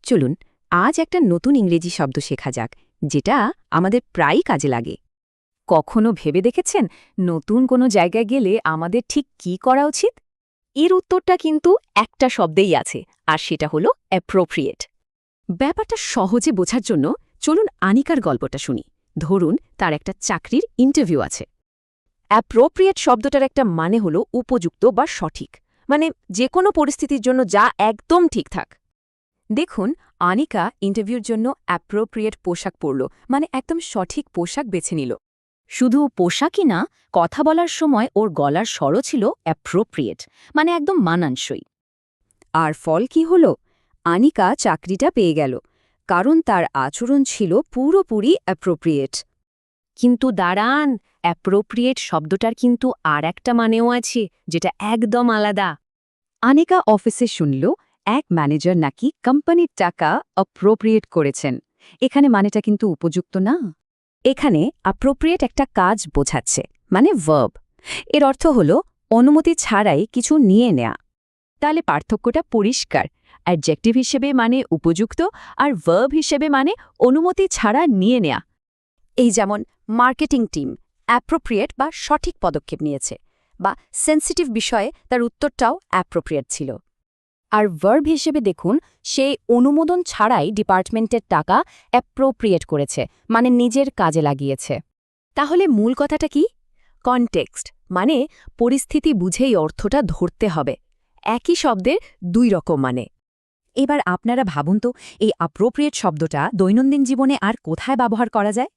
চলুন আজ একটা নতুন ইংরেজি শব্দ শেখা যাক যেটা আমাদের প্রায়ই কাজে লাগে। কখনো ভেবে দেখেছেন নতুন কোনো জায়গায় গেলে আমাদের ঠিক কি করা উচিত? এর উত্তরটা কিন্তু একটা শব্দেই আছে, আর সেটা হলো অ্যাপ্রোপ্রিয়েট। ব্যাপারটা সহজে বোঝার জন্য চলুন আনিকার গল্পটা শুনি। ধরুন তার একটা চাকরির ইন্টারভিউ আছে। অ্যাপ্রোপ্রিয়েট শব্দটার একটা মানে হলো উপযুক্ত বা সঠিক, মানে যে কোনো পরিস্থিতির জন্য যা একদম ঠিকঠাক। দেখুন, আনিকা ইন্টারভিউর জন্য অ্যাপ্রোপ্রিয়েট পোশাক পরল, মানে একদম সঠিক পোশাক বেছে নিল। শুধু পোশাকই না, কথা বলার সময় ওর গলার স্বরও ছিল অ্যাপ্রোপ্রিয়েট, মানে একদম মানানসই। আর ফল কি হল? আনিকা চাকরিটা পেয়ে গেল, কারণ তার আচরণ ছিল পুরোপুরি অ্যাপ্রোপ্রিয়েট। কিন্তু দাঁড়ান, অ্যাপ্রোপ্রিয়েট শব্দটার কিন্তু আর একটা মানেও আছে, যেটা একদম আলাদা। আনিকা অফিসে শুনল এক ম্যানেজার নাকি কোম্পানির টাকা অ্যাপ্রোপ্রিয়েট করেছেন। এখানে মানেটা কিন্তু উপযুক্ত না। এখানে অ্যাপ্রোপ্রিয়েট একটা কাজ বোঝাচ্ছে, মানে ভার্ব। এর অর্থ হল অনুমতি ছাড়াই কিছু নিয়ে নেয়া। তাহলে পার্থক্যটা পরিষ্কার। অ্যাডজেক্টিভ হিসেবে মানে উপযুক্ত, আর ভার্ব হিসেবে মানে অনুমতি ছাড়া নিয়ে নেয়া। এই যেমন মার্কেটিং টিম অ্যাপ্রোপ্রিয়েট বা সঠিক পদক্ষেপ নিয়েছে, বা সেন্সিটিভ বিষয়ে তার উত্তরটাও অ্যাপ্রোপ্রিয়েট ছিল। আর ভার্ব হিসেবে দেখুন, সে অনুমোদন ছাড়াই ডিপার্টমেন্টের টাকা অ্যাপ্রোপ্রিয়েট করেছে, মানে নিজের কাজে লাগিয়েছে। তাহলে মূল কথাটা কি? কনটেক্সট, মানে পরিস্থিতি বুঝেই অর্থটা ধরতে হবে। একই শব্দের দুই রকম মানে। এবার আপনারা ভাবুন তো, এই অ্যাপ্রোপ্রিয়েট শব্দটা দৈনন্দিন জীবনে আর কোথায় ব্যবহার করা যায়?